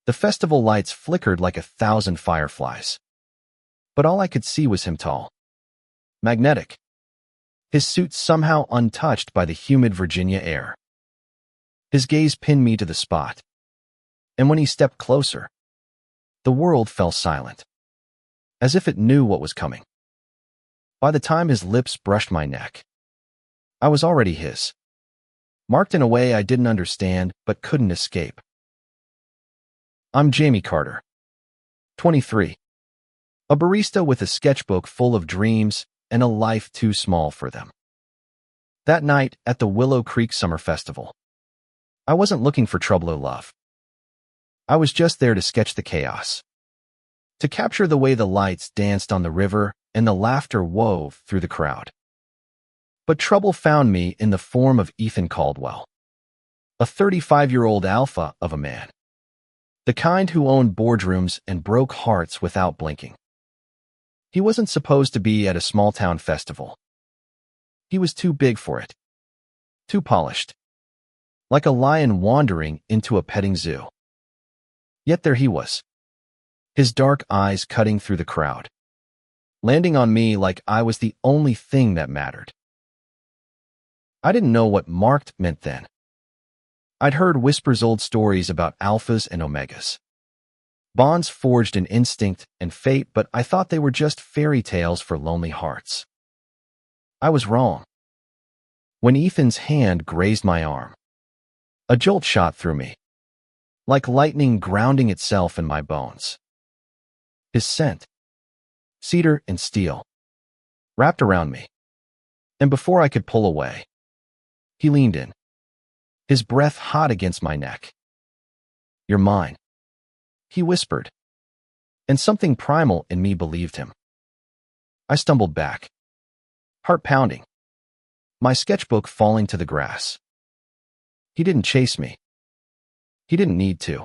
The festival lights flickered like 1,000 fireflies. But all I could see was him tall, magnetic, his suit somehow untouched by the humid Virginia air. His gaze pinned me to the spot, and when he stepped closer, the world fell silent, as if it knew what was coming. By the time his lips brushed my neck, I was already his, marked in a way I didn't understand but couldn't escape. I'm Jamie Carter, 23, a barista with a sketchbook full of dreams and a life too small for them. That night at the Willow Creek Summer Festival, I wasn't looking for trouble or love. I was just there to sketch the chaos, to capture the way the lights danced on the river and the laughter wove through the crowd. But trouble found me in the form of Ethan Caldwell, a 35-year-old alpha of a man, the kind who owned boardrooms and broke hearts without blinking. He wasn't supposed to be at a small-town festival. He was too big for it, too polished, like a lion wandering into a petting zoo. Yet there he was, his dark eyes cutting through the crowd, landing on me like I was the only thing that mattered. I didn't know what marked meant then. I'd heard Whisper's old stories about alphas and omegas, bonds forged in instinct and fate, but I thought they were just fairy tales for lonely hearts. I was wrong. When Ethan's hand grazed my arm, a jolt shot through me, like lightning grounding itself in my bones. His scent, cedar and steel, wrapped around me, and before I could pull away, he leaned in, his breath hot against my neck. "You're mine," he whispered, and something primal in me believed him. I stumbled back, heart pounding, my sketchbook falling to the grass. He didn't chase me. He didn't need to.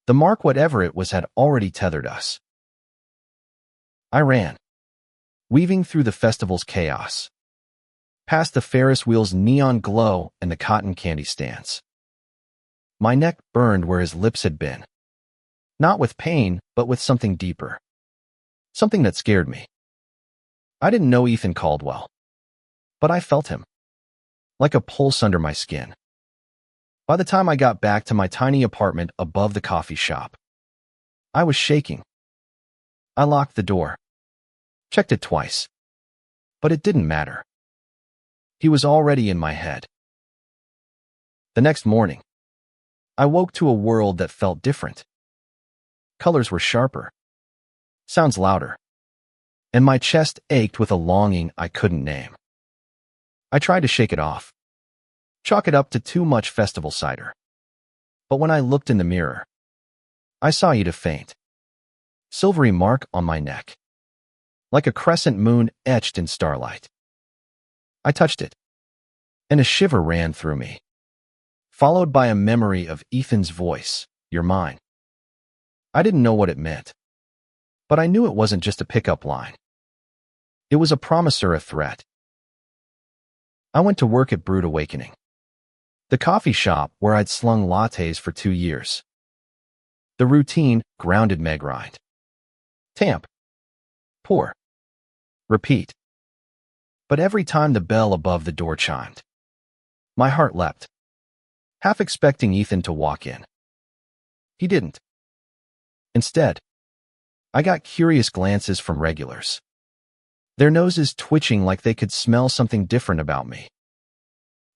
The mark, whatever it was, had already tethered us. I ran, weaving through the festival's chaos, past the Ferris wheel's neon glow and the cotton candy stands. My neck burned where his lips had been, not with pain, but with something deeper, something that scared me. I didn't know Ethan Caldwell, but I felt him, like a pulse under my skin. By the time I got back to my tiny apartment above the coffee shop, I was shaking. I locked the door, checked it twice, but it didn't matter. He was already in my head. The next morning, I woke to a world that felt different. Colors were sharper, sounds louder, and my chest ached with a longing I couldn't name. I tried to shake it off, chalk it up to too much festival cider. But when I looked in the mirror, I saw you'd a faint, silvery mark on my neck, like a crescent moon etched in starlight. I touched it, and a shiver ran through me, followed by a memory of Ethan's voice, "You're mine." I didn't know what it meant, but I knew it wasn't just a pickup line. It was a promise or a threat. I went to work at Brewed Awakening, the coffee shop where I'd slung lattes for 2 years. The routine, grounded meg grind. Tamp. Pour. Repeat. But every time the bell above the door chimed, my heart leapt, half expecting Ethan to walk in. He didn't. Instead, I got curious glances from regulars, their noses twitching like they could smell something different about me.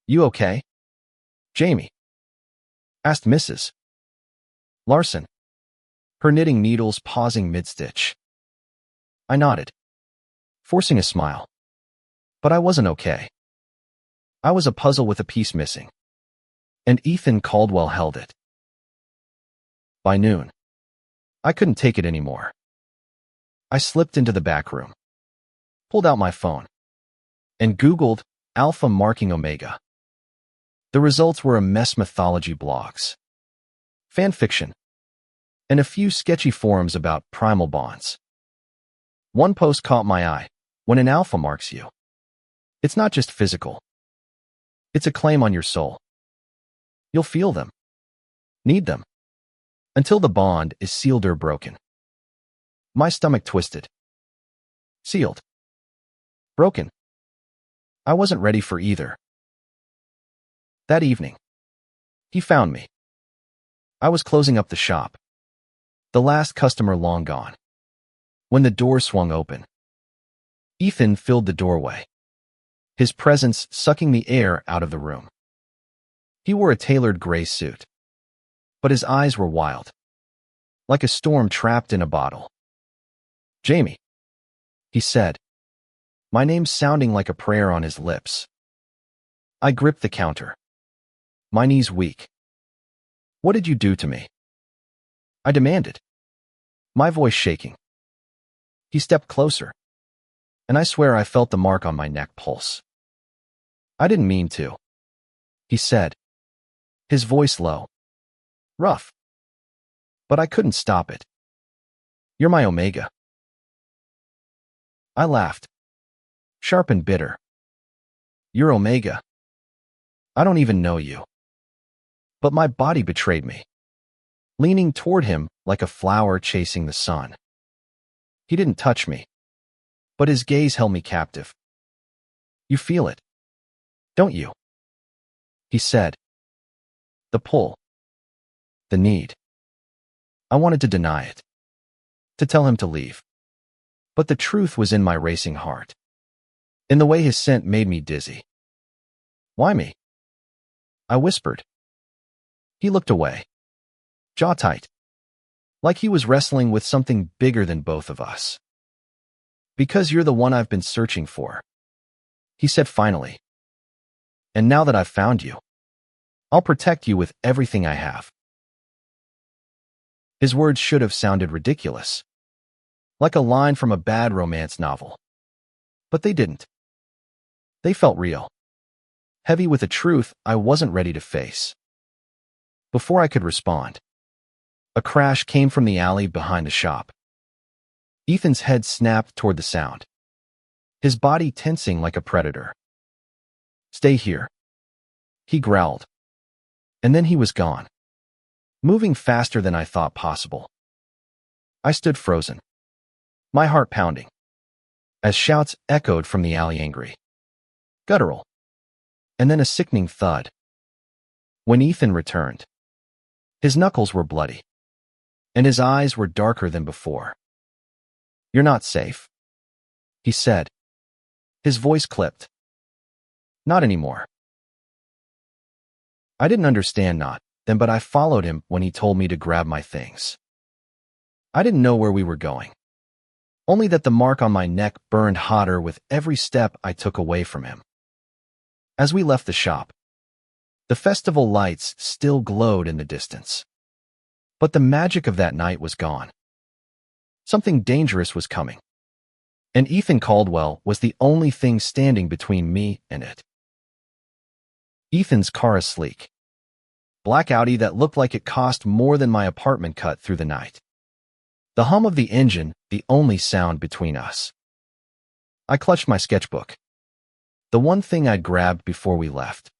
"You okay, Jamie?" asked Mrs. Larson, her knitting needles pausing mid-stitch. I nodded, forcing a smile. But I wasn't okay. I was a puzzle with a piece missing, and Ethan Caldwell held it. By noon, I couldn't take it anymore. I slipped into the back room, pulled out my phone, and Googled alpha marking omega. The results were a mess: mythology blogs, fan fiction, and a few sketchy forums about primal bonds. One post caught my eye. When an alpha marks you, it's not just physical. It's a claim on your soul. You'll feel them, need them, until the bond is sealed or broken. My stomach twisted. Sealed. Broken. I wasn't ready for either. That evening, he found me. I was closing up the shop. The last customer long gone. When the door swung open, Ethan filled the doorway, his presence sucking the air out of the room. He wore a tailored gray suit, but his eyes were wild, like a storm trapped in a bottle. "Jamie," he said, my name sounding like a prayer on his lips. I gripped the counter, my knees weak. "What did you do to me?" I demanded, my voice shaking. He stepped closer, and I swear I felt the mark on my neck pulse. "I didn't mean to," he said, his voice low, rough. But I couldn't stop it. "You're my omega." I laughed, sharp and bitter. "You're omega. I don't even know you." But my body betrayed me, leaning toward him like a flower chasing the sun. He didn't touch me, but his gaze held me captive. "You feel it, don't you?" he said. The pull. The need. I wanted to deny it, to tell him to leave. But the truth was in my racing heart, in the way his scent made me dizzy. "Why me?" I whispered. He looked away, jaw tight, like he was wrestling with something bigger than both of us. "Because you're the one I've been searching for," he said finally. "And now that I've found you, I'll protect you with everything I have." His words should have sounded ridiculous, like a line from a bad romance novel. But they didn't. They felt real, heavy with a truth I wasn't ready to face. Before I could respond, a crash came from the alley behind the shop. Ethan's head snapped toward the sound, his body tensing like a predator. "Stay here," he growled. And then he was gone, moving faster than I thought possible. I stood frozen, my heart pounding, as shouts echoed from the alley, angry, guttural, and then a sickening thud. When Ethan returned, his knuckles were bloody, and his eyes were darker than before. "You're not safe," he said, his voice clipped. "Not anymore." I didn't understand not then, but I followed him when he told me to grab my things. I didn't know where we were going, only that the mark on my neck burned hotter with every step I took away from him. As we left the shop, the festival lights still glowed in the distance. But the magic of that night was gone. Something dangerous was coming, and Ethan Caldwell was the only thing standing between me and it. Ethan's car, a sleek black Audi that looked like it cost more than my apartment, cut through the night. The hum of the engine, the only sound between us. I clutched my sketchbook, the one thing I'd grabbed before we left,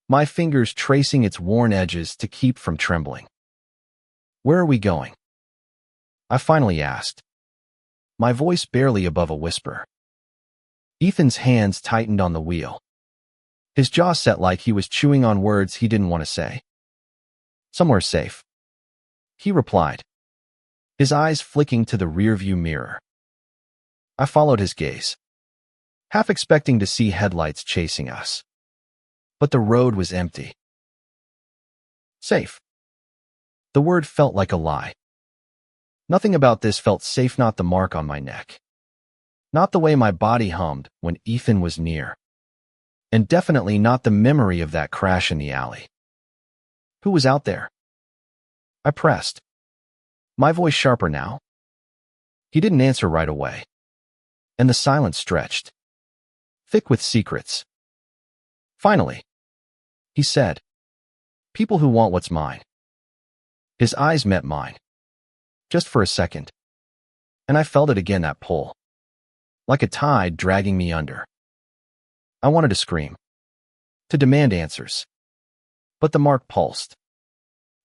my fingers tracing its worn edges to keep from trembling. "Where are we going?" I finally asked, my voice barely above a whisper. Ethan's hands tightened on the wheel, his jaw set like he was chewing on words he didn't want to say. "Somewhere safe," he replied, his eyes flicking to the rearview mirror. I followed his gaze, half expecting to see headlights chasing us. But the road was empty. Safe. The word felt like a lie. Nothing about this felt safe, not the mark on my neck, not the way my body hummed when Ethan was near, and definitely not the memory of that crash in the alley. Who was out there? I pressed, my voice sharper now. He didn't answer right away, and the silence stretched, thick with secrets. Finally, he said, "People who want what's mine." His eyes met mine, just for a second, and I felt it again, that pull, like a tide dragging me under. I wanted to scream, to demand answers, but the mark pulsed,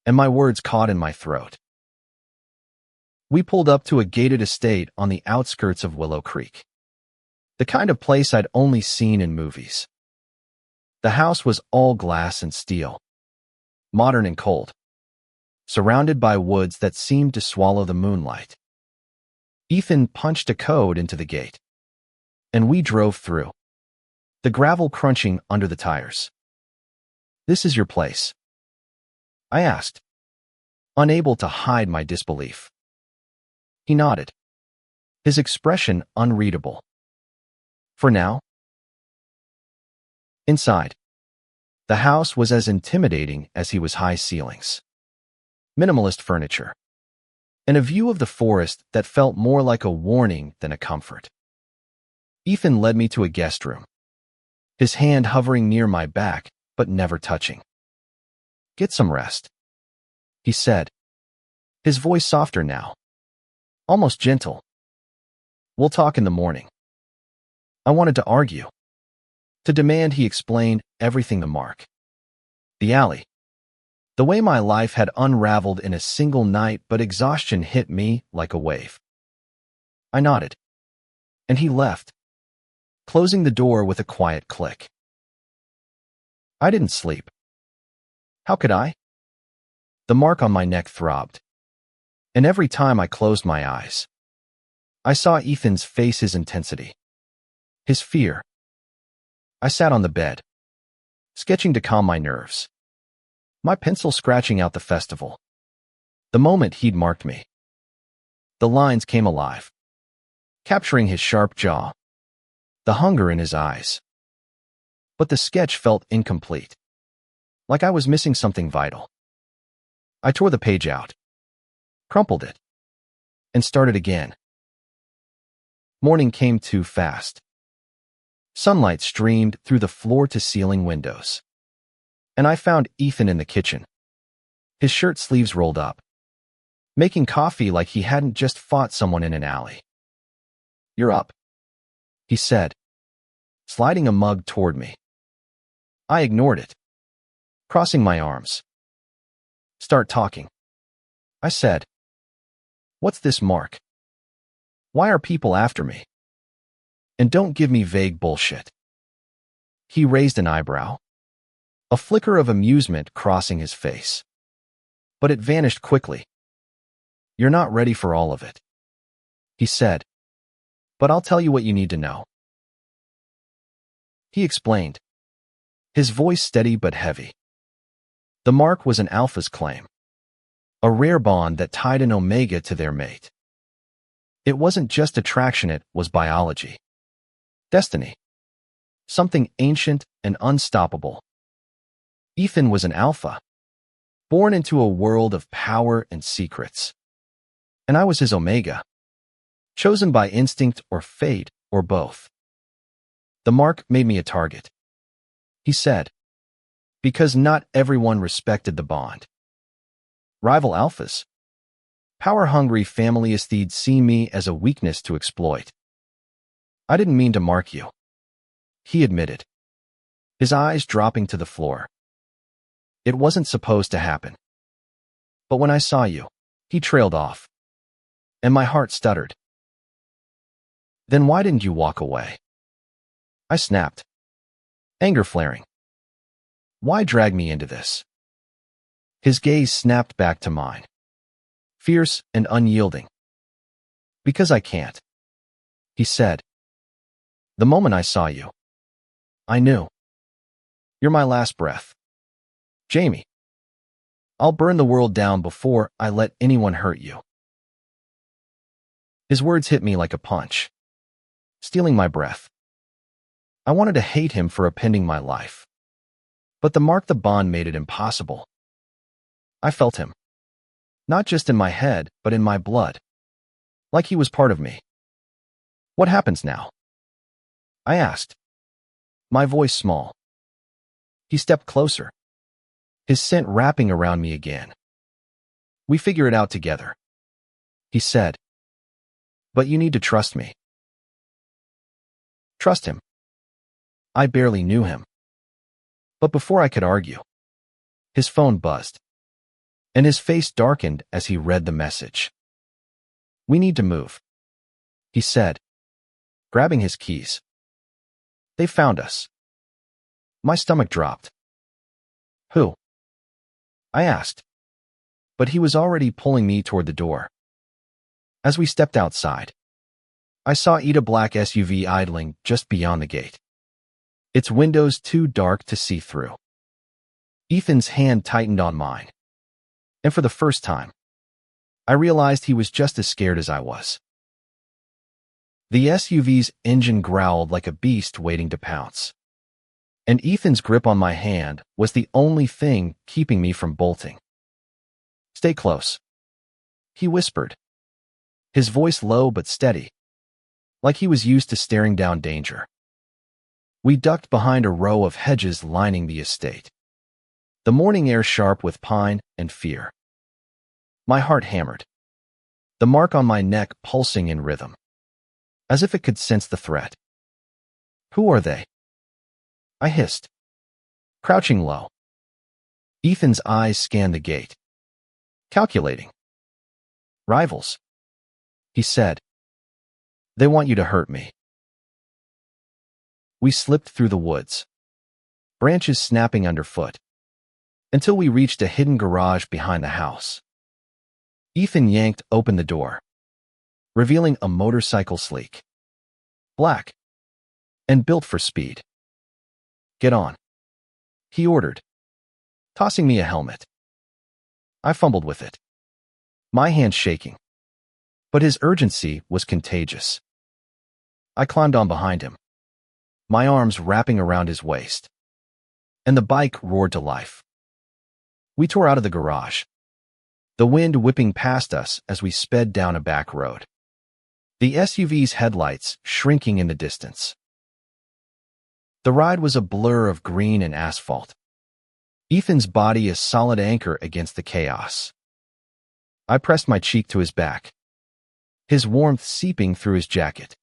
and my words caught in my throat. We pulled up to a gated estate on the outskirts of Willow Creek. The kind of place I'd only seen in movies. The house was all glass and steel, modern and cold, surrounded by woods that seemed to swallow the moonlight. Ethan punched a code into the gate, and we drove through, the gravel crunching under the tires. "This is your place?" I asked, unable to hide my disbelief. He nodded, his expression unreadable. "For now?" Inside, the house was as intimidating as he was high ceilings. Minimalist furniture, and a view of the forest that felt more like a warning than a comfort. Ethan led me to a guest room, his hand hovering near my back but never touching. "Get some rest," he said, his voice softer now, almost gentle. "We'll talk in the morning." I wanted to argue, to demand he explain everything to Mark. The alley, the way my life had unraveled in a single night, but exhaustion hit me like a wave. I nodded, and he left, closing the door with a quiet click. I didn't sleep. How could I? The mark on my neck throbbed, and every time I closed my eyes, I saw Ethan's face, his intensity, his fear. I sat on the bed, sketching to calm my nerves, my pencil scratching out the festival. The moment he'd marked me, the lines came alive, capturing his sharp jaw, the hunger in his eyes. But the sketch felt incomplete, like I was missing something vital. I tore the page out, crumpled it, and started again. Morning came too fast. Sunlight streamed through the floor-to-ceiling windows, and I found Ethan in the kitchen, his shirt sleeves rolled up, making coffee like he hadn't just fought someone in an alley. "You're up," he said, sliding a mug toward me. I ignored it, crossing my arms. "Start talking," I said. "What's this, Mark? Why are people after me? And don't give me vague bullshit." He raised an eyebrow, a flicker of amusement crossing his face. But it vanished quickly. "You're not ready for all of it," he said. "But I'll tell you what you need to know." He explained, his voice steady but heavy. The mark was an alpha's claim, a rare bond that tied an omega to their mate. It wasn't just attraction, it was biology. Destiny. Something ancient and unstoppable. Ethan was an alpha, born into a world of power and secrets. And I was his omega, chosen by instinct or fate or both. The mark made me a target, he said, because not everyone respected the bond. Rival alphas, power-hungry familiestids see me as a weakness to exploit. "I didn't mean to mark you," he admitted, his eyes dropping to the floor. "It wasn't supposed to happen. But when I saw you," he trailed off, and my heart stuttered. "Then why didn't you walk away?" I snapped, anger flaring. "Why drag me into this?" His gaze snapped back to mine, fierce and unyielding. "Because I can't," he said. "The moment I saw you, I knew. You're my last breath. Jamie. I'll burn the world down before I let anyone hurt you." His words hit me like a punch, stealing my breath. I wanted to hate him for appending my life, but the mark, the bond, made it impossible. I felt him, not just in my head, but in my blood, like he was part of me. "What happens now?" I asked, my voice small. He stepped closer, his scent wrapping around me again. "We figure it out together," he said. "But you need to trust me." Trust him? I barely knew him. But before I could argue, his phone buzzed. and his face darkened as he read the message. "We need to move," he said, grabbing his keys. "They found us." My stomach dropped. "Who?" I asked, but he was already pulling me toward the door. As we stepped outside, I saw a black SUV idling just beyond the gate, its windows too dark to see through. Ethan's hand tightened on mine, and for the first time, I realized he was just as scared as I was. The SUV's engine growled like a beast waiting to pounce, and Ethan's grip on my hand was the only thing keeping me from bolting. "Stay close," he whispered, his voice low but steady, like he was used to staring down danger. We ducked behind a row of hedges lining the estate, the morning air sharp with pine and fear. My heart hammered, the mark on my neck pulsing in rhythm, as if it could sense the threat. "Who are they?" I hissed, crouching low. Ethan's eyes scanned the gate, calculating. "Rivals," he said. "They want you to hurt me." We slipped through the woods, branches snapping underfoot, until we reached a hidden garage behind the house. Ethan yanked open the door, revealing a motorcycle sleek, black, and built for speed. "Get on," he ordered, tossing me a helmet. I fumbled with it, my hand shaking, but his urgency was contagious. I climbed on behind him, my arms wrapping around his waist, and the bike roared to life. We tore out of the garage, the wind whipping past us as we sped down a back road, the SUV's headlights shrinking in the distance. The ride was a blur of green and asphalt, Ethan's body a solid anchor against the chaos. I pressed my cheek to his back, his warmth seeping through his jacket,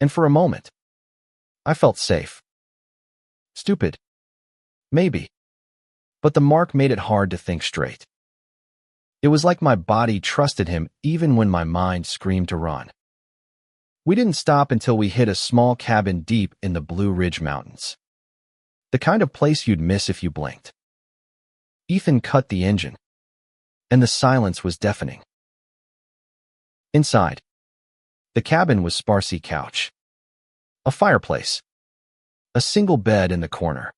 and for a moment, I felt safe. Stupid, maybe, but the mark made it hard to think straight. It was like my body trusted him even when my mind screamed to run. We didn't stop until we hit a small cabin deep in the Blue Ridge Mountains, the kind of place you'd miss if you blinked. Ethan cut the engine, and the silence was deafening. Inside, the cabin was sparsely couch, a fireplace, a single bed in the corner.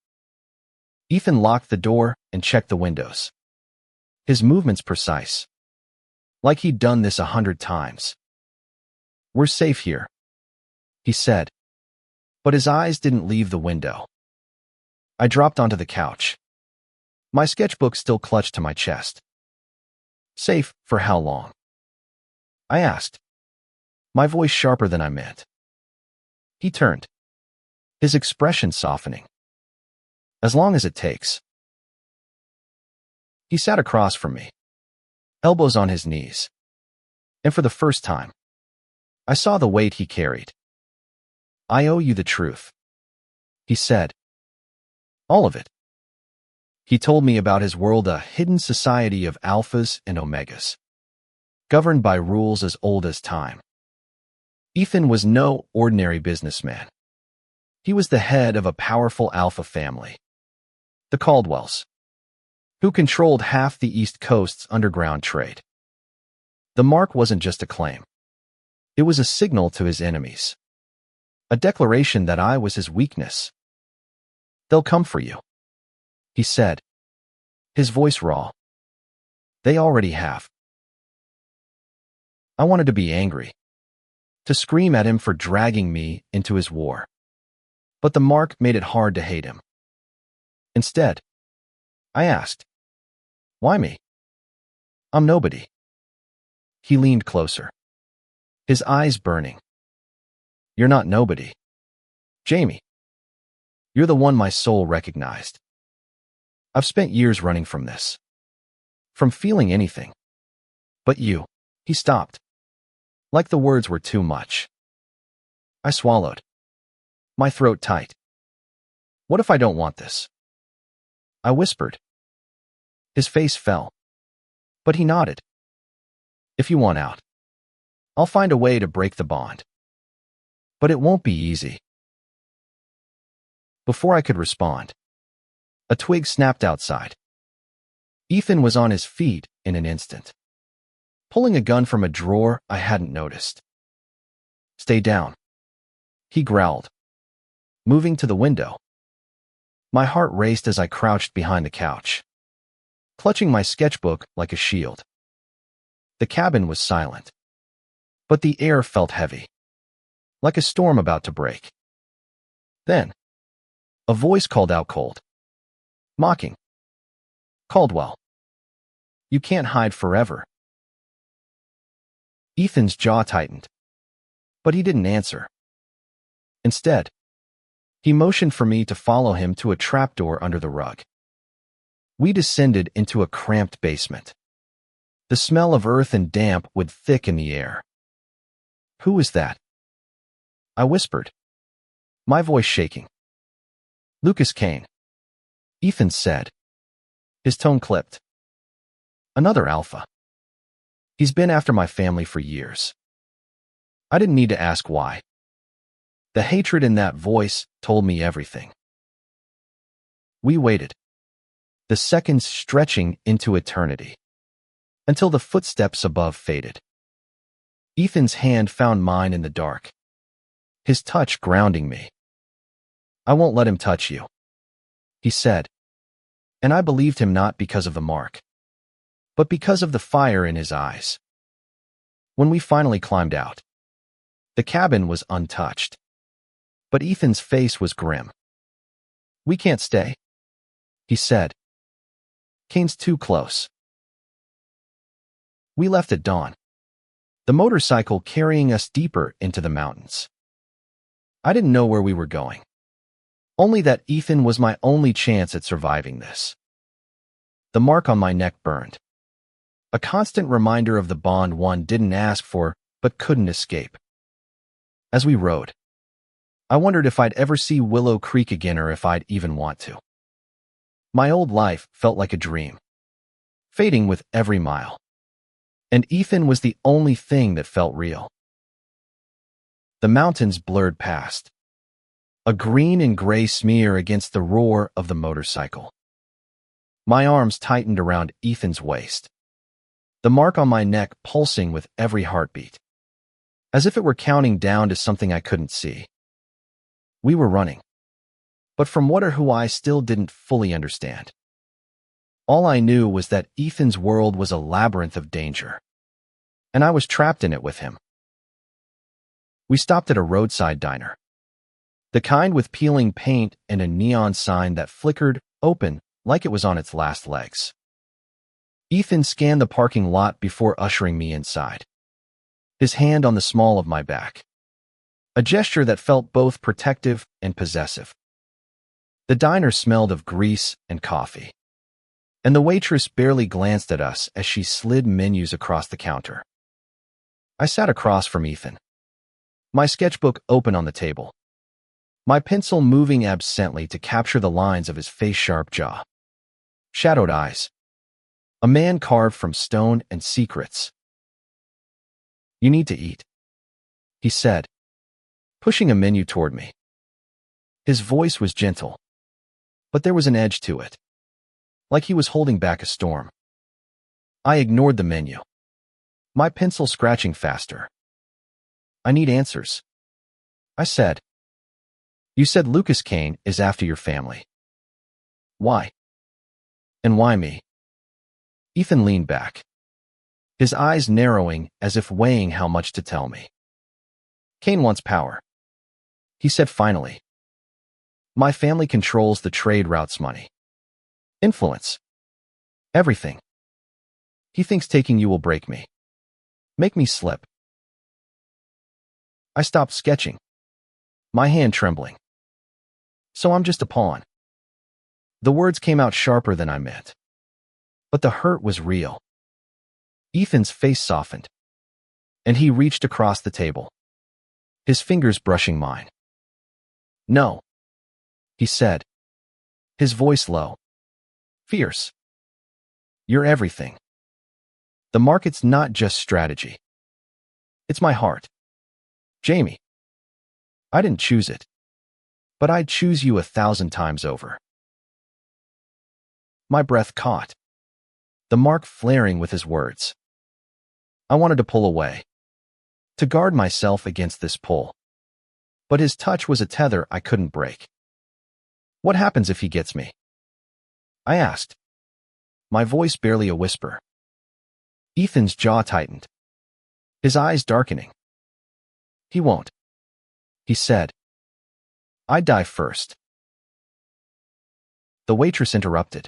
Ethan locked the door and checked the windows, his movements precise, like he'd done this 100 times. "We're safe here," he said, but his eyes didn't leave the window. I dropped onto the couch, my sketchbook still clutched to my chest. "Safe for how long?" I asked, my voice sharper than I meant. He turned, his expression softening. "As long as it takes." He sat across from me, elbows on his knees, and for the first time, I saw the weight he carried. "I owe you the truth," he said. "All of it." He told me about his world, a hidden society of alphas and omegas, governed by rules as old as time. Ethan was no ordinary businessman. He was the head of a powerful alpha family, the Caldwells, who controlled half the East Coast's underground trade. The mark wasn't just a claim. It was a signal to his enemies, a declaration that I was his weakness. "They'll come for you," he said, his voice raw. "They already have." I wanted to be angry, to scream at him for dragging me into his war, but the mark made it hard to hate him. Instead, I asked, "Why me? I'm nobody." He leaned closer, his eyes burning. "You're not nobody, Jamie. You're the one my soul recognized. I've spent years running from this, from feeling anything. But you." He stopped, like the words were too much. I swallowed, my throat tight. "What if I don't want this?" I whispered. His face fell, But he nodded. If you want out, I'll find a way to break the bond. But it won't be easy. Before I could respond, a twig snapped outside. Ethan was on his feet in an instant, pulling a gun from a drawer I hadn't noticed. Stay down, he growled, moving to the window. My heart raced as I crouched behind the couch, clutching my sketchbook like a shield. The cabin was silent, but the air felt heavy, like a storm about to break. Then, a voice called out cold, mocking. Caldwell, you can't hide forever. Ethan's jaw tightened, but he didn't answer. Instead, he motioned for me to follow him to a trapdoor under the rug. We descended into a cramped basement. The smell of earth and damp would thick in the air. Who was that? I whispered, my voice shaking. Lucas Kane, Ethan said, his tone clipped. Another alpha. He's been after my family for years. I didn't need to ask why. The hatred in that voice told me everything. We waited, the seconds stretching into eternity, until the footsteps above faded. Ethan's hand found mine in the dark, his touch grounding me. I won't let him touch you, he said, and I believed him not because of the mark, but because of the fire in his eyes. When we finally climbed out, the cabin was untouched, but Ethan's face was grim. We can't stay, he said. Kane's too close. We left at dawn, the motorcycle carrying us deeper into the mountains. I didn't know where we were going, only that Ethan was my only chance at surviving this. The mark on my neck burned, a constant reminder of the bond one didn't ask for but couldn't escape. As we rode, I wondered if I'd ever see Willow Creek again or if I'd even want to. My old life felt like a dream, fading with every mile, and Ethan was the only thing that felt real. The mountains blurred past, a green and gray smear against the roar of the motorcycle. My arms tightened around Ethan's waist, the mark on my neck pulsing with every heartbeat, as if it were counting down to something I couldn't see. We were running, but from what or who I still didn't fully understand. All I knew was that Ethan's world was a labyrinth of danger, and I was trapped in it with him. We stopped at a roadside diner, the kind with peeling paint and a neon sign that flickered open like it was on its last legs. Ethan scanned the parking lot before ushering me inside, his hand on the small of my back, a gesture that felt both protective and possessive. The diner smelled of grease and coffee, and the waitress barely glanced at us as she slid menus across the counter. I sat across from Ethan, my sketchbook open on the table, my pencil moving absently to capture the lines of his face-sharp jaw, shadowed eyes, a man carved from stone and secrets. You need to eat, he said, pushing a menu toward me. His voice was gentle, but there was an edge to it, like he was holding back a storm. I ignored the menu, my pencil scratching faster. I need answers, I said. You said Lucas Kane is after your family. Why? And why me? Ethan leaned back, his eyes narrowing as if weighing how much to tell me. Kane wants power, he said finally. My family controls the trade routes, money, influence, everything. He thinks taking you will break me, make me slip. I stopped sketching, my hand trembling. So I'm just a pawn. The words came out sharper than I meant, but the hurt was real. Ethan's face softened, and he reached across the table, his fingers brushing mine. No, he said, his voice low, fierce. You're everything. The market's not just strategy. It's my heart. Jamie, I didn't choose it, but I'd choose you 1,000 times over. My breath caught, the mark flaring with his words. I wanted to pull away, to guard myself against this pull. But his touch was a tether I couldn't break. What happens if he gets me? I asked, my voice barely a whisper. Ethan's jaw tightened, his eyes darkening. He won't, he said. I die first. The waitress interrupted,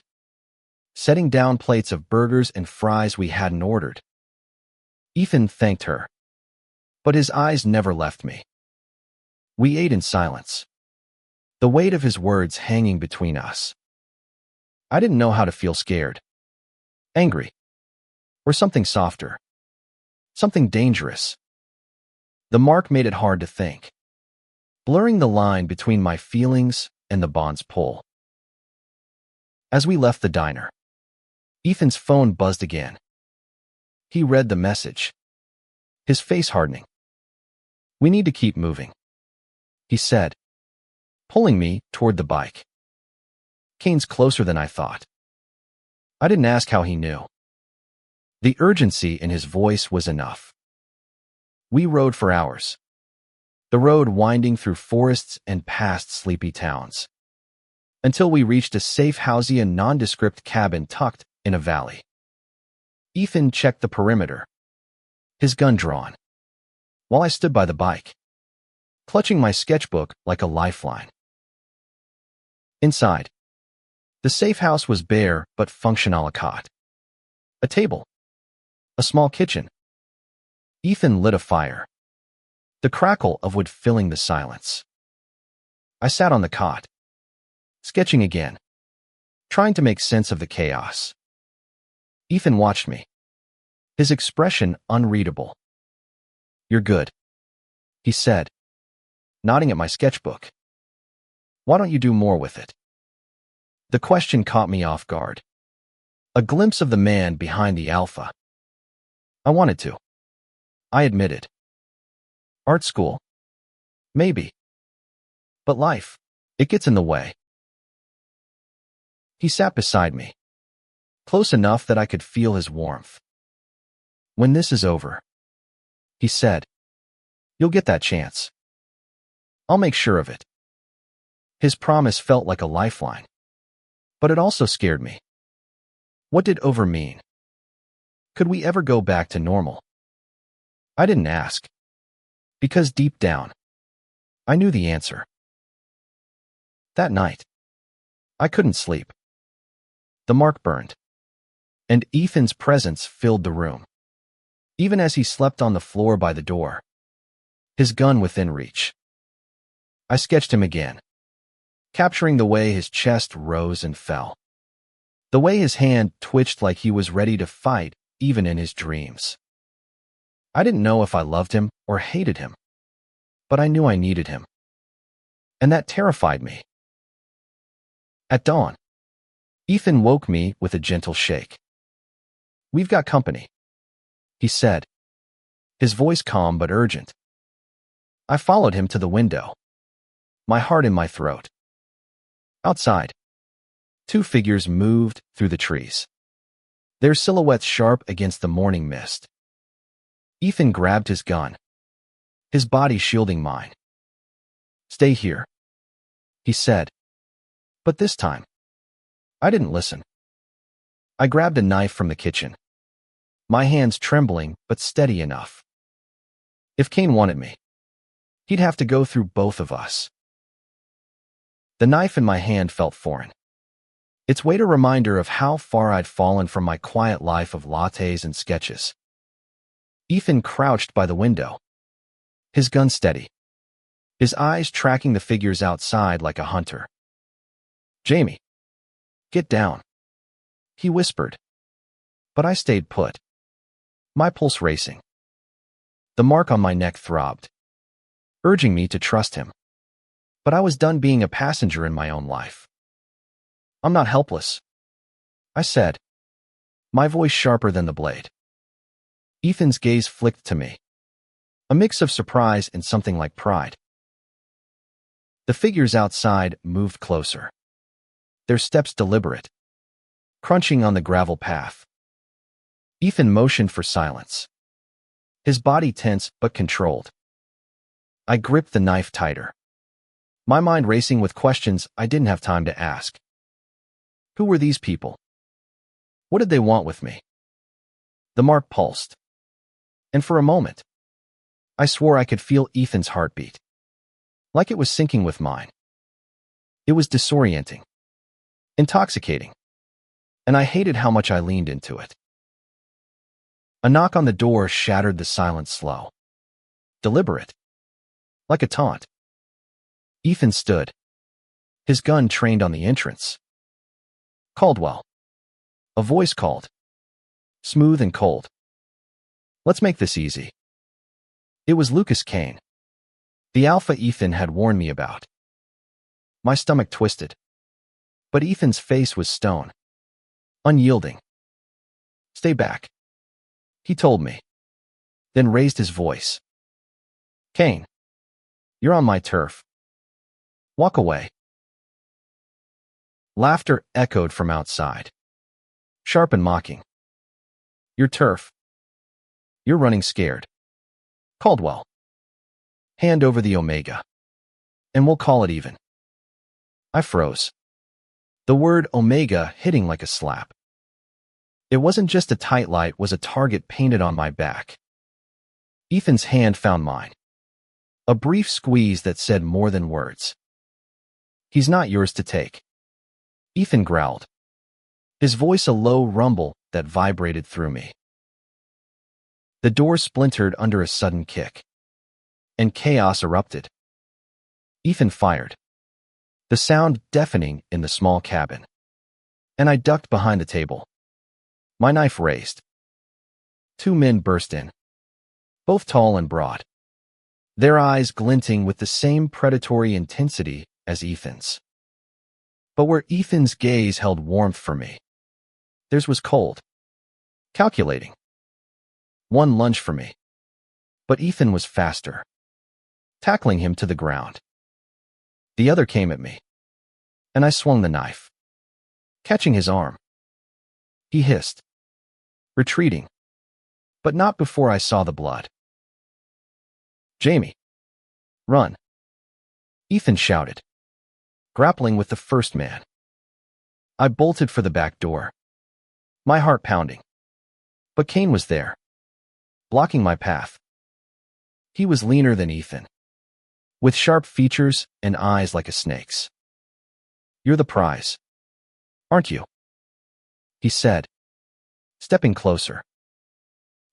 setting down plates of burgers and fries we hadn't ordered. Ethan thanked her, but his eyes never left me. We ate in silence, the weight of his words hanging between us. I didn't know how to feel scared, angry, or something softer, something dangerous. The mark made it hard to think, blurring the line between my feelings and the bond's pull. As we left the diner, Ethan's phone buzzed again. He read the message, his face hardening. We need to keep moving, he said, pulling me toward the bike. Kane's closer than I thought. I didn't ask how he knew. The urgency in his voice was enough. We rode for hours, the road winding through forests and past sleepy towns, until we reached a safe Hausian nondescript cabin tucked in a valley. Ethan checked the perimeter, his gun drawn, while I stood by the bike, clutching my sketchbook like a lifeline. Inside, the safe house was bare but functional. A cot, a table, a small kitchen. Ethan lit a fire, the crackle of wood filling the silence. I sat on the cot, sketching again, trying to make sense of the chaos. Ethan watched me, his expression unreadable. You're good, he said, nodding at my sketchbook. Why don't you do more with it? The question caught me off guard. A glimpse of the man behind the alpha. I wanted to, I admitted. Art school? Maybe. But life, it gets in the way. He sat beside me, close enough that I could feel his warmth. When this is over, he said, you'll get that chance. I'll make sure of it. His promise felt like a lifeline, but it also scared me. What did over mean? Could we ever go back to normal? I didn't ask, because deep down, I knew the answer. That night, I couldn't sleep. The mark burned, and Ethan's presence filled the room. Even as he slept on the floor by the door, his gun within reach. I sketched him again, capturing the way his chest rose and fell, the way his hand twitched like he was ready to fight even in his dreams. I didn't know if I loved him or hated him, but I knew I needed him, and that terrified me. At dawn, Ethan woke me with a gentle shake. We've got company, he said, his voice calm but urgent. I followed him to the window, my heart in my throat. Outside, two figures moved through the trees, their silhouettes sharp against the morning mist. Ethan grabbed his gun, his body shielding mine. Stay here, he said. But this time, I didn't listen. I grabbed a knife from the kitchen, my hands trembling but steady enough. If Kane wanted me, he'd have to go through both of us. The knife in my hand felt foreign, its weight a reminder of how far I'd fallen from my quiet life of lattes and sketches. Ethan crouched by the window, his gun steady, his eyes tracking the figures outside like a hunter. Jamie, get down, he whispered. But I stayed put, my pulse racing. The mark on my neck throbbed, urging me to trust him. But I was done being a passenger in my own life. I'm not helpless, I said, my voice sharper than the blade. Ethan's gaze flicked to me, a mix of surprise and something like pride. The figures outside moved closer, their steps deliberate, crunching on the gravel path. Ethan motioned for silence, his body tense but controlled. I gripped the knife tighter, my mind racing with questions I didn't have time to ask. Who were these people? What did they want with me? The mark pulsed, and for a moment, I swore I could feel Ethan's heartbeat, like it was syncing with mine. It was disorienting, intoxicating, and I hated how much I leaned into it. A knock on the door shattered the silence slow, deliberate, like a taunt. Ethan stood, his gun trained on the entrance. Caldwell. A voice called, smooth and cold. Let's make this easy. It was Lucas Kane, the alpha Ethan had warned me about. My stomach twisted, but Ethan's face was stone, unyielding. Stay back, he told me, then raised his voice. Kane, you're on my turf. Walk away. Laughter echoed from outside, sharp and mocking. Your turf. You're running scared. Caldwell. Hand over the Omega, and we'll call it even. I froze, the word Omega hitting like a slap. It wasn't just a tight light, it was a target painted on my back. Ethan's hand found mine, a brief squeeze that said more than words. He's not yours to take. Ethan growled, his voice a low rumble that vibrated through me. The door splintered under a sudden kick, and chaos erupted. Ethan fired, the sound deafening in the small cabin, and I ducked behind the table, my knife raised. Two men burst in, both tall and broad, their eyes glinting with the same predatory intensity as Ethan's. But where Ethan's gaze held warmth for me, theirs was cold, calculating. One lunged for me, but Ethan was faster, tackling him to the ground. The other came at me, and I swung the knife, catching his arm. He hissed, retreating, but not before I saw the blood. Jamie, run, Ethan shouted, grappling with the first man. I bolted for the back door, my heart pounding. But Kane was there, blocking my path. He was leaner than Ethan, with sharp features and eyes like a snake's. You're the prize, aren't you? He said, stepping closer.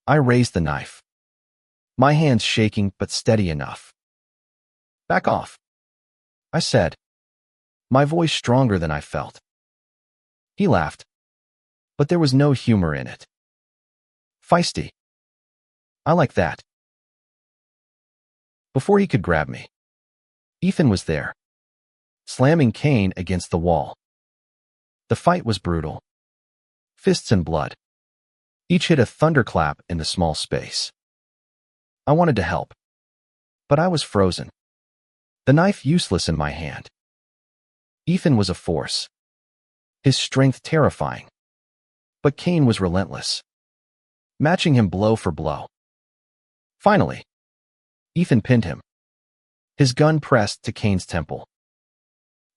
I raised the knife, my hands shaking but steady enough. Back off, I said, my voice stronger than I felt. He laughed, but there was no humor in it. Feisty. I like that. Before he could grab me, Ethan was there, slamming Kane against the wall. The fight was brutal. Fists and blood. Each hit a thunderclap in the small space. I wanted to help, but I was frozen, the knife useless in my hand. Ethan was a force, his strength terrifying, but Kane was relentless, matching him blow for blow. Finally, Ethan pinned him, his gun pressed to Kane's temple.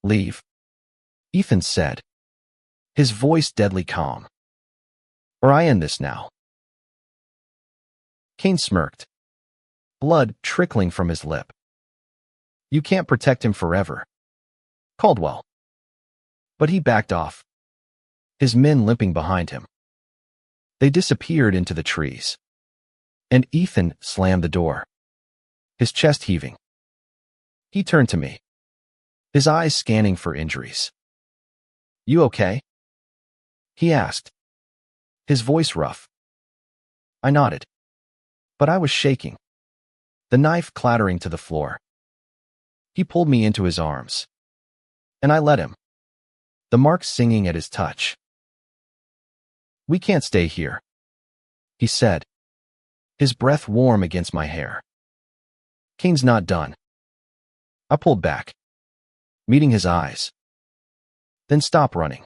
Leave, Ethan said, his voice deadly calm. Or I end this now. Kane smirked, blood trickling from his lip. You can't protect him forever, Caldwell. But he backed off, his men limping behind him. They disappeared into the trees, and Ethan slammed the door, his chest heaving. He turned to me, his eyes scanning for injuries. You okay? He asked, his voice rough. I nodded, but I was shaking, the knife clattering to the floor. He pulled me into his arms, and I let him, the marks singing at his touch. We can't stay here, he said, his breath warm against my hair. Kane's not done. I pulled back, meeting his eyes. Then stop running.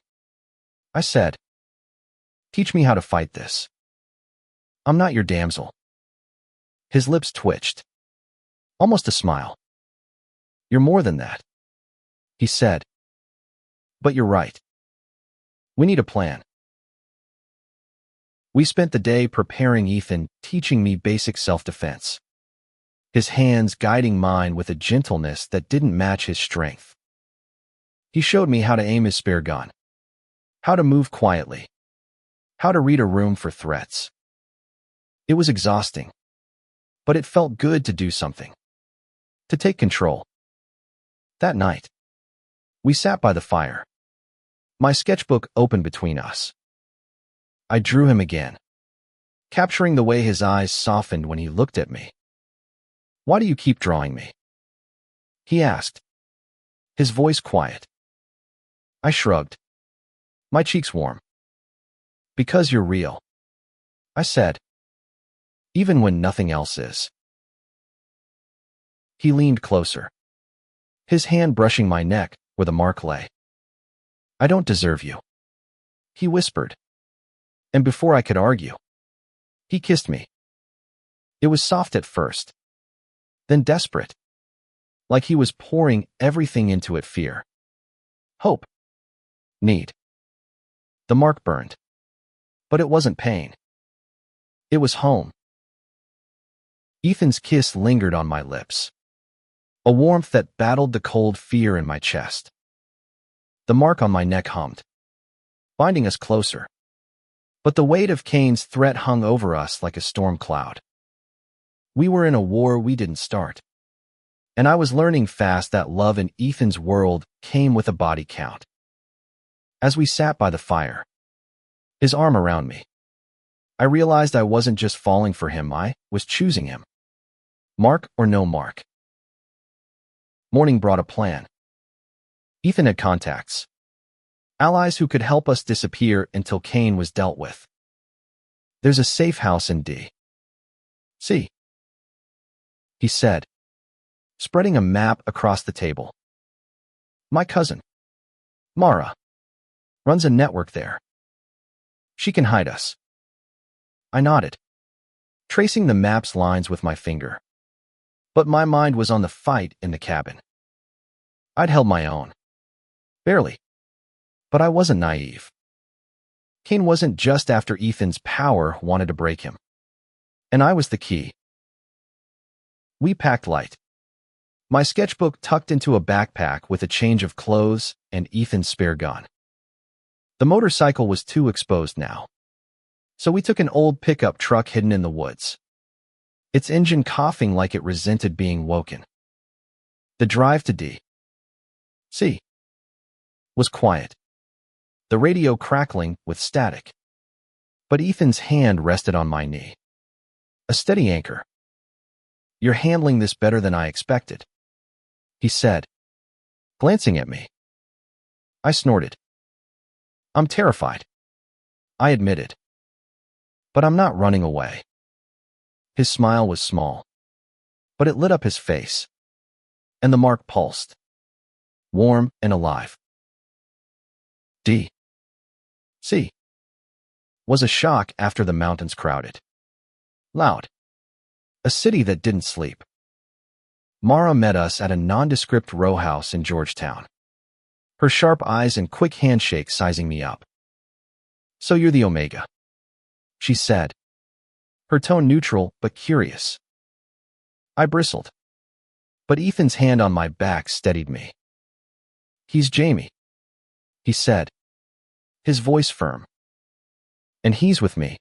I said, teach me how to fight this. I'm not your damsel. His lips twitched. Almost a smile. You're more than that, he said. But you're right. We need a plan. We spent the day preparing Ethan, teaching me basic self-defense. His hands guiding mine with a gentleness that didn't match his strength. He showed me how to aim his spare gun, how to move quietly, how to read a room for threats. It was exhausting, but it felt good to do something, to take control. That night, we sat by the fire, my sketchbook open between us. I drew him again, capturing the way his eyes softened when he looked at me. Why do you keep drawing me? He asked, his voice quiet. I shrugged, my cheeks warm. Because you're real, I said, even when nothing else is. He leaned closer, his hand brushing my neck where the mark lay. I don't deserve you, he whispered. And before I could argue, he kissed me. It was soft at first, then desperate, like he was pouring everything into it: fear, hope, need. The mark burned, but it wasn't pain. It was home. Ethan's kiss lingered on my lips, a warmth that battled the cold fear in my chest. The mark on my neck hummed, binding us closer. But the weight of Kane's threat hung over us like a storm cloud. We were in a war we didn't start. And I was learning fast that love in Ethan's world came with a body count. As we sat by the fire, his arm around me, I realized I wasn't just falling for him, I was choosing him. Mark or no mark. Morning brought a plan. Ethan had contacts, allies who could help us disappear until Kane was dealt with. There's a safe house in D.C., he said, spreading a map across the table. My cousin, Mara, runs a network there. She can hide us. I nodded, tracing the map's lines with my finger. But my mind was on the fight in the cabin. I'd held my own. Barely. But I wasn't naive. Kane wasn't just after Ethan's power, wanted to break him. And I was the key. We packed light. My sketchbook tucked into a backpack with a change of clothes and Ethan's spare gun. The motorcycle was too exposed now. So we took an old pickup truck hidden in the woods, its engine coughing like it resented being woken. The drive to D.C. was quiet, the radio crackling with static. But Ethan's hand rested on my knee. A steady anchor. You're handling this better than I expected, he said, glancing at me. I snorted. I'm terrified, I admitted. But I'm not running away. His smile was small, but it lit up his face, and the mark pulsed, warm and alive. D.C. was a shock after the mountains crowded. Loud. A city that didn't sleep. Mara met us at a nondescript row house in Georgetown, her sharp eyes and quick handshake sizing me up. So you're the Omega, she said, her tone neutral but curious. I bristled, but Ethan's hand on my back steadied me. He's Jamie, he said, his voice firm. And he's with me.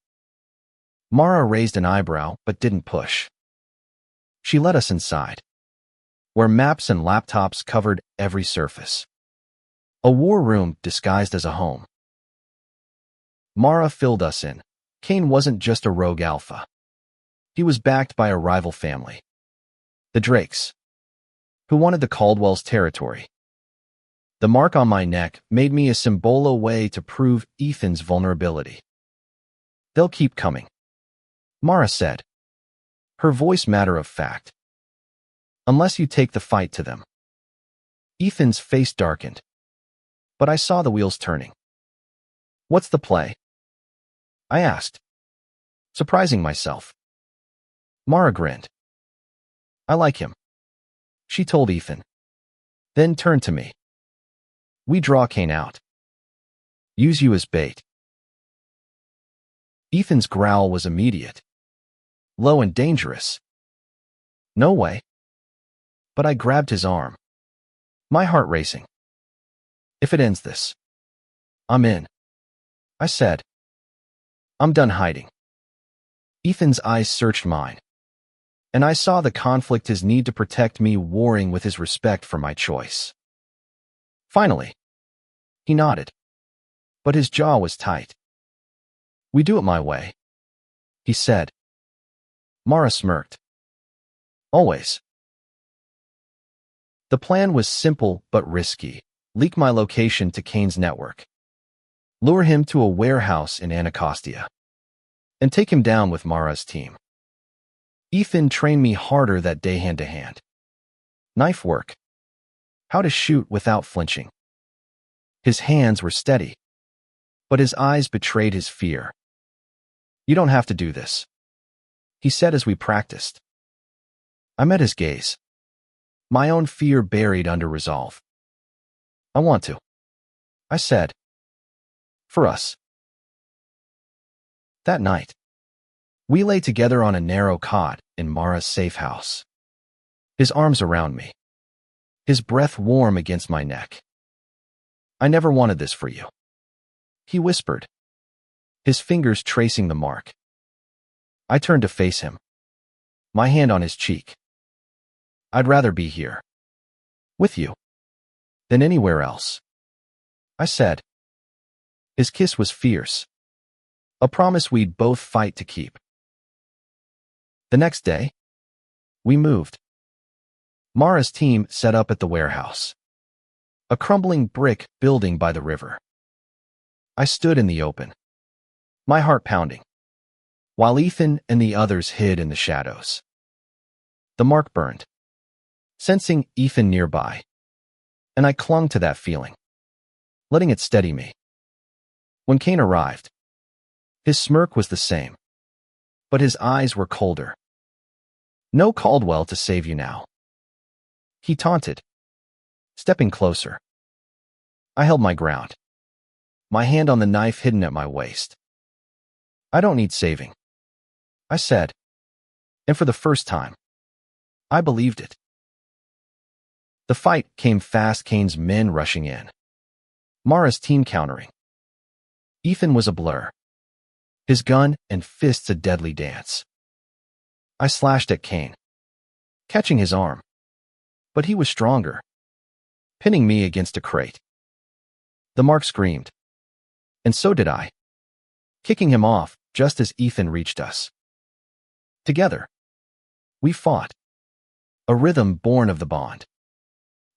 Mara raised an eyebrow but didn't push. She led us inside, where maps and laptops covered every surface. A war room disguised as a home. Mara filled us in. Kane wasn't just a rogue alpha. He was backed by a rival family, the Drakes, who wanted the Caldwell's territory. The mark on my neck made me a symbolo way to prove Ethan's vulnerability. They'll keep coming, Mara said, Her voice matter-of-fact. Unless you take the fight to them. Ethan's face darkened. But I saw the wheels turning. What's the play? I asked, surprising myself. Mara grinned. I like him, she told Ethan. Then turned to me. We draw Kane out. Use you as bait. Ethan's growl was immediate. Low and dangerous. No way. But I grabbed his arm. My heart racing. If it ends this, I'm in, I said. I'm done hiding. Ethan's eyes searched mine, and I saw the conflict his need to protect me warring with his respect for my choice. Finally, he nodded, but his jaw was tight. We do it my way, he said. Mara smirked. Always. The plan was simple but risky. Leak my location to Kane's network. Lure him to a warehouse in Anacostia. And take him down with Mara's team. Ethan trained me harder that day hand-to-hand. Knife work. How to shoot without flinching. His hands were steady, but his eyes betrayed his fear. You don't have to do this, he said as we practiced. I met his gaze. My own fear buried under resolve. I want to, I said. For us. That night, we lay together on a narrow cot in Mara's safe house. His arms around me. His breath warm against my neck. I never wanted this for you, he whispered, his fingers tracing the mark. I turned to face him, my hand on his cheek. I'd rather be here, with you, than anywhere else, I said. His kiss was fierce, a promise we'd both fight to keep. The next day, we moved. Mara's team set up at the warehouse, a crumbling brick building by the river. I stood in the open, my heart pounding, while Ethan and the others hid in the shadows. The mark burned, sensing Ethan nearby, and I clung to that feeling, letting it steady me. When Kane arrived, his smirk was the same, but his eyes were colder. No Caldwell to save you now, he taunted, stepping closer. I held my ground, my hand on the knife hidden at my waist. I don't need saving, I said, and for the first time, I believed it. The fight came fast, Kane's men rushing in, Mara's team countering. Ethan was a blur, his gun and fists a deadly dance. I slashed at Kane, catching his arm, but he was stronger, pinning me against a crate. The mark screamed, and so did I, kicking him off just as Ethan reached us. Together, we fought, a rhythm born of the bond,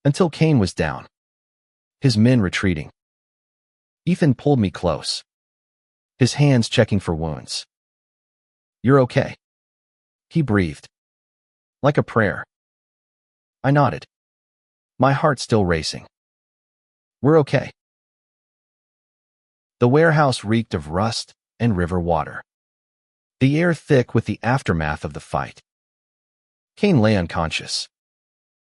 until Kane was down, his men retreating. Ethan pulled me close, his hands checking for wounds. You're okay, he breathed, like a prayer. I nodded, my heart still racing. We're okay. The warehouse reeked of rust and river water, the air thick with the aftermath of the fight. Kane lay unconscious,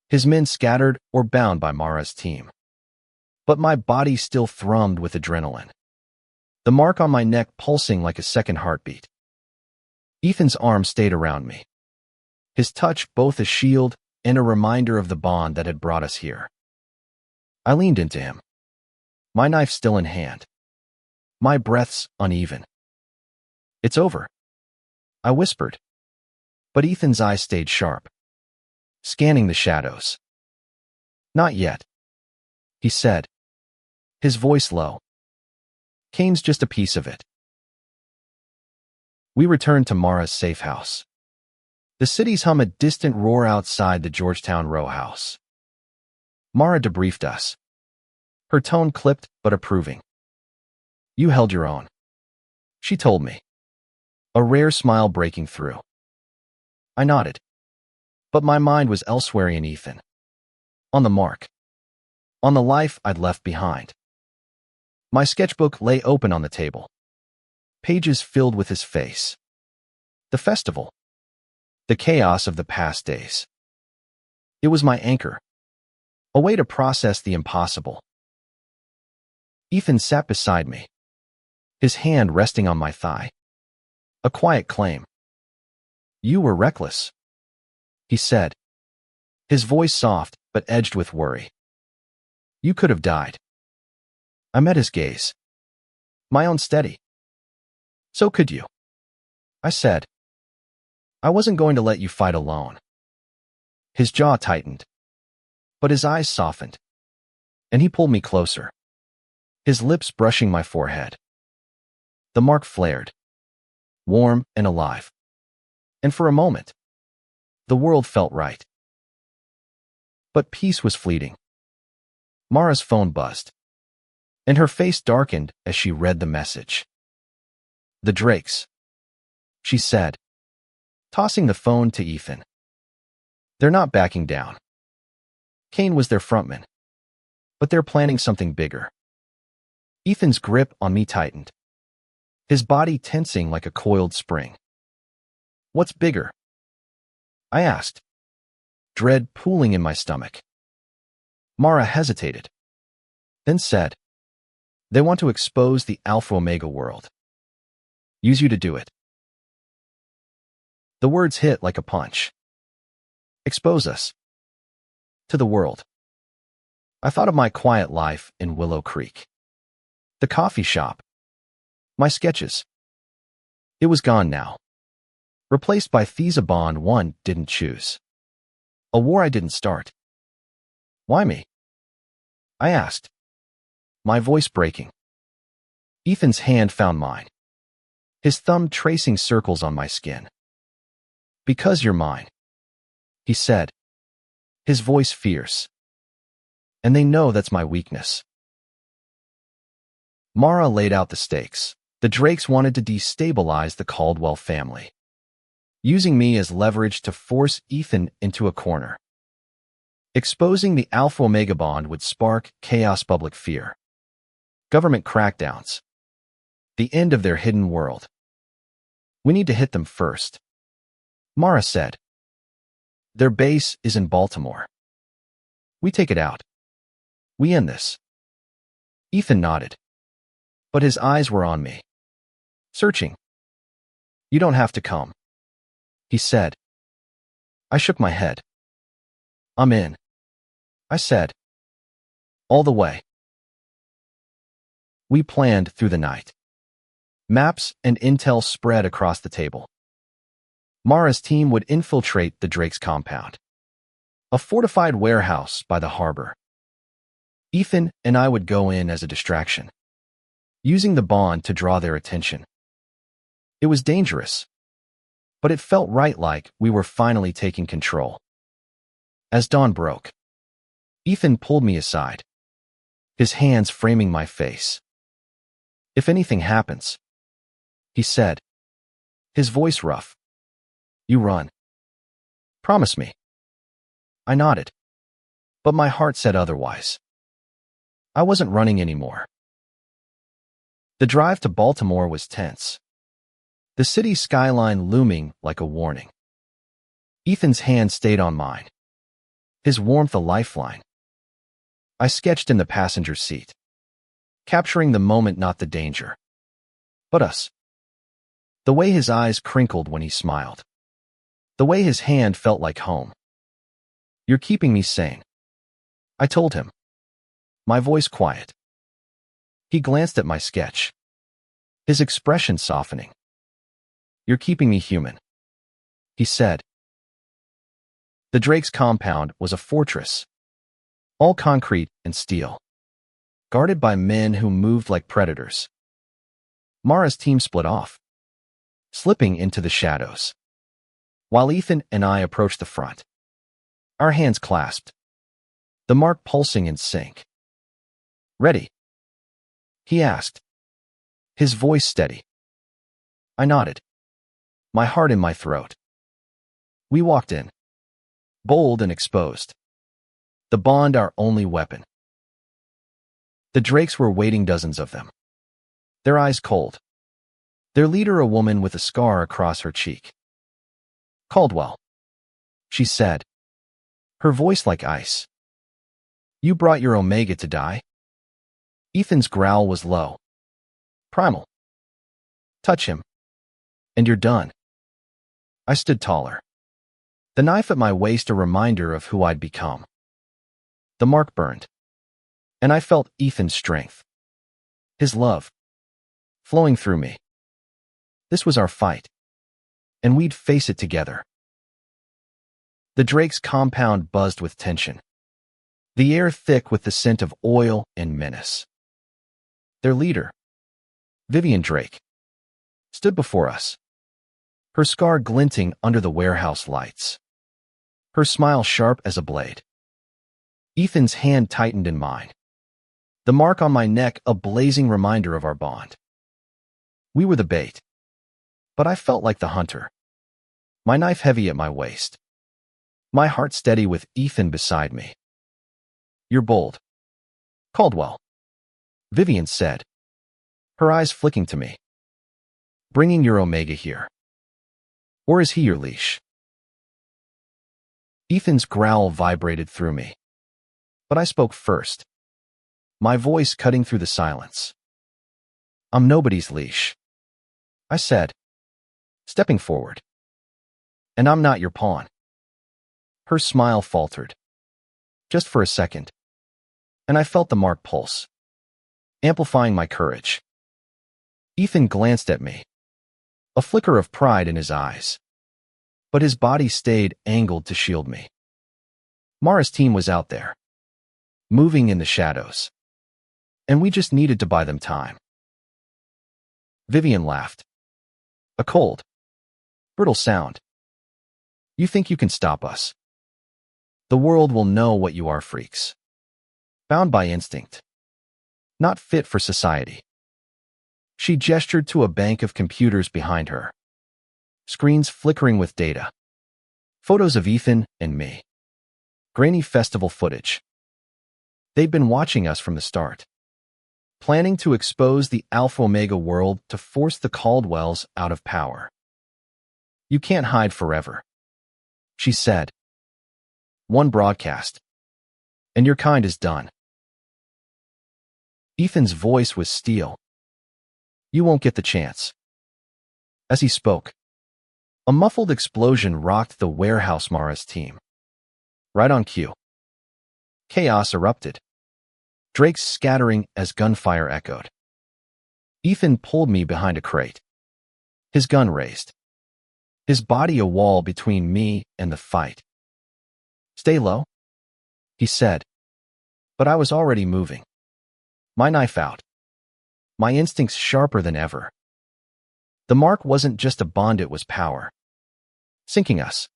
his men scattered or bound by Mara's team. But my body still thrummed with adrenaline, the mark on my neck pulsing like a second heartbeat. Ethan's arm stayed around me, his touch both a shield and a reminder of the bond that had brought us here. I leaned into him, my knife still in hand, my breaths uneven. It's over, I whispered, but Ethan's eyes stayed sharp, scanning the shadows. Not yet, he said, his voice low. Kane's just a piece of it. We returned to Mara's safe house. The city's hum a distant roar outside the Georgetown row house. Mara debriefed us, her tone clipped but approving. You held your own, she told me, a rare smile breaking through. I nodded. But my mind was elsewhere in Ethan. On the mark. On the life I'd left behind. My sketchbook lay open on the table. Pages filled with his face. The festival. The chaos of the past days. It was my anchor. A way to process the impossible. Ethan sat beside me, his hand resting on my thigh. A quiet claim. "You were reckless," he said, his voice soft but edged with worry. "You could have died." I met his gaze. My own steady. "So could you," I said. "I wasn't going to let you fight alone." His jaw tightened, but his eyes softened, and he pulled me closer, his lips brushing my forehead. The mark flared, warm and alive, and for a moment, the world felt right. But peace was fleeting. Mara's phone buzzed, and her face darkened as she read the message. "The Drakes," she said, tossing the phone to Ethan. "They're not backing down. Kane was their frontman, but they're planning something bigger." Ethan's grip on me tightened, his body tensing like a coiled spring. "What's bigger?" I asked, dread pooling in my stomach. Mara hesitated, then said, "They want to expose the Alpha Omega world. Use you to do it." The words hit like a punch. Expose us. To the world. I thought of my quiet life in Willow Creek. The coffee shop. My sketches. It was gone now. Replaced by a bond one didn't choose. A war I didn't start. "Why me?" I asked, my voice breaking. Ethan's hand found mine, his thumb tracing circles on my skin. "Because you're mine," he said, his voice fierce. "And they know that's my weakness." Mara laid out the stakes. The Drakes wanted to destabilize the Caldwell family, using me as leverage to force Ethan into a corner. Exposing the Alpha Omega bond would spark chaos, public fear, government crackdowns, the end of their hidden world. "We need to hit them first," Mara said. "Their base is in Baltimore. We take it out. We end this." Ethan nodded, but his eyes were on me, searching. "You don't have to come," he said. I shook my head. "I'm in," I said. "All the way." We planned through the night. Maps and intel spread across the table. Mara's team would infiltrate the Drake's compound, a fortified warehouse by the harbor. Ethan and I would go in as a distraction, using the bond to draw their attention. It was dangerous, but it felt right, like we were finally taking control. As dawn broke, Ethan pulled me aside, his hands framing my face. "If anything happens," he said, his voice rough, "you run. Promise me." I nodded, but my heart said otherwise. I wasn't running anymore. The drive to Baltimore was tense, the city skyline looming like a warning. Ethan's hand stayed on mine, his warmth a lifeline. I sketched in the passenger seat, capturing the moment, not the danger, but us. The way his eyes crinkled when he smiled, the way his hand felt like home. "You're keeping me sane," I told him, my voice quiet. He glanced at my sketch, his expression softening. "You're keeping me human," he said. The Drake's compound was a fortress, all concrete and steel, guarded by men who moved like predators. Mara's team split off, slipping into the shadows, while Ethan and I approached the front, our hands clasped, the mark pulsing in sync. "Ready?" he asked, his voice steady. I nodded, my heart in my throat. We walked in, bold and exposed. The bond our only weapon. The Drakes were waiting, dozens of them. Their eyes cold. Their leader a woman with a scar across her cheek. "Caldwell," she said, her voice like ice. "You brought your Omega to die?" Ethan's growl was low. Primal. "Touch him, and you're done." I stood taller. The knife at my waist a reminder of who I'd become. The mark burned, and I felt Ethan's strength. His love. Flowing through me. This was our fight, and we'd face it together. The Drake's compound buzzed with tension. The air thick with the scent of oil and menace. Their leader, Vivian Drake, stood before us, her scar glinting under the warehouse lights, her smile sharp as a blade. Ethan's hand tightened in mine, the mark on my neck a blazing reminder of our bond. We were the bait, but I felt like the hunter, my knife heavy at my waist, my heart steady with Ethan beside me. "You're bold, Caldwell," Vivian said, her eyes flicking to me. "Bringing your Omega here. Or is he your leash?" Ethan's growl vibrated through me, but I spoke first, my voice cutting through the silence. "I'm nobody's leash," I said, stepping forward. "And I'm not your pawn." Her smile faltered, just for a second, and I felt the mark pulse, amplifying my courage. Ethan glanced at me, a flicker of pride in his eyes, but his body stayed angled to shield me. Mara's team was out there, moving in the shadows, and we just needed to buy them time. Vivian laughed. A cold, brittle sound. "You think you can stop us? The world will know what you are, freaks. Bound by instinct. Not fit for society." She gestured to a bank of computers behind her, screens flickering with data. Photos of Ethan and me. Grainy festival footage. They'd been watching us from the start, planning to expose the Alpha Omega world to force the Caldwells out of power. "You can't hide forever," she said. "One broadcast, and your kind is done." Ethan's voice was steel. "You won't get the chance." As he spoke, a muffled explosion rocked the warehouse. Mara's team. Right on cue. Chaos erupted, Drakes scattering as gunfire echoed. Ethan pulled me behind a crate, his gun raised, his body a wall between me and the fight. "Stay low," he said, but I was already moving, my knife out, my instincts sharper than ever. The mark wasn't just a bond, it was power, sinking us,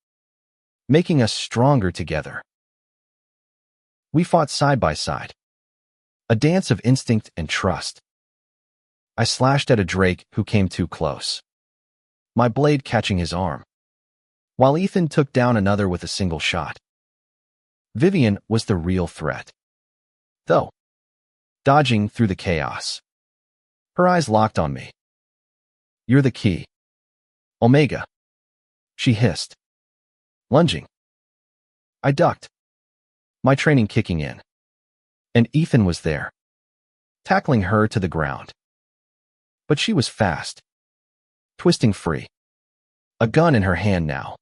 making us stronger together. We fought side by side, a dance of instinct and trust. I slashed at a Drake who came too close, my blade catching his arm, while Ethan took down another with a single shot. Vivian was the real threat, though, dodging through the chaos. Her eyes locked on me. "You're the key, Omega," she hissed, lunging. I ducked, my training kicking in, and Ethan was there, tackling her to the ground. But she was fast, twisting free, a gun in her hand now.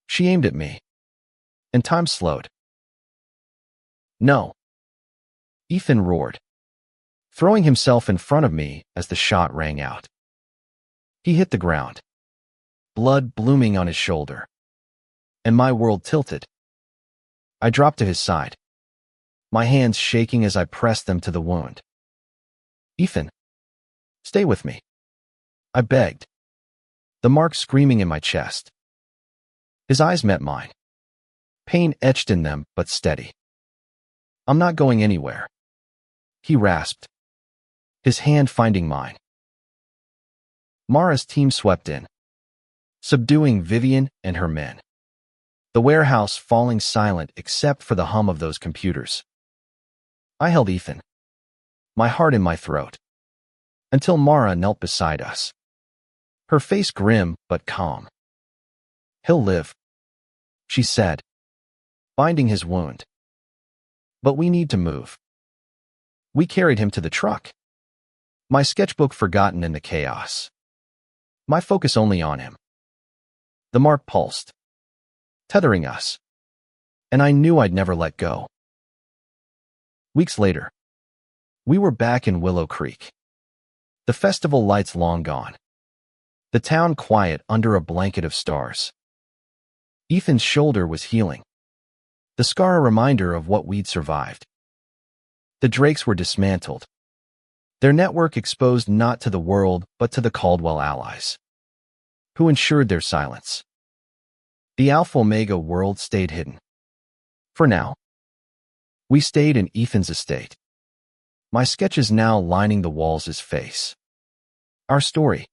She aimed at me, and time slowed. "No," Ethan roared, throwing himself in front of me as the shot rang out. He hit the ground, blood blooming on his shoulder, and my world tilted. I dropped to his side, my hands shaking as I pressed them to the wound. "Ethan, stay with me," I begged, the mark screaming in my chest. His eyes met mine, pain etched in them but steady. "I'm not going anywhere," he rasped, his hand finding mine. Mara's team swept in, subduing Vivian and her men. The warehouse falling silent except for the hum of those computers. I held Ethan, my heart in my throat, until Mara knelt beside us. Her face grim but calm. "He'll live," she said, binding his wound. "But we need to move." We carried him to the truck, my sketchbook forgotten in the chaos, my focus only on him. The mark pulsed, tethering us, and I knew I'd never let go. Weeks later, we were back in Willow Creek. The festival lights long gone. The town quiet under a blanket of stars. Ethan's shoulder was healing, the scar a reminder of what we'd survived. The Drakes were dismantled, their network exposed not to the world but to the Caldwell allies, who ensured their silence. The Alpha Omega world stayed hidden. For now. We stayed in Ethan's estate, my sketches now lining the walls his face. Our story.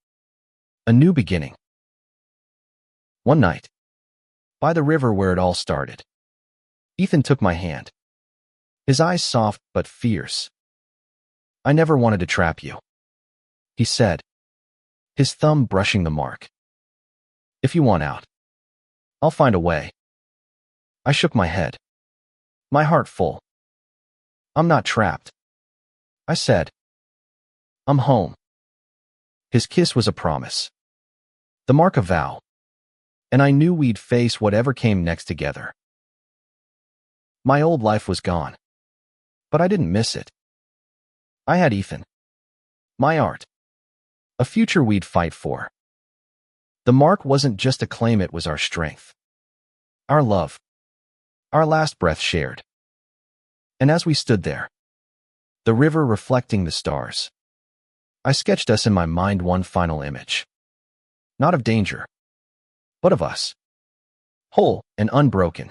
A new beginning. One night, by the river where it all started, Ethan took my hand, his eyes soft but fierce. "I never wanted to trap you," he said, his thumb brushing the mark. "If you want out, I'll find a way." I shook my head, my heart full. "I'm not trapped," I said. "I'm home." His kiss was a promise, the mark a vow, and I knew we'd face whatever came next together. My old life was gone, but I didn't miss it. I had Ethan, my art, a future we'd fight for. The mark wasn't just a claim, it was our strength, our love, our last breath shared. And as we stood there, the river reflecting the stars, I sketched us in my mind one final image. Not of danger, but of us, whole and unbroken.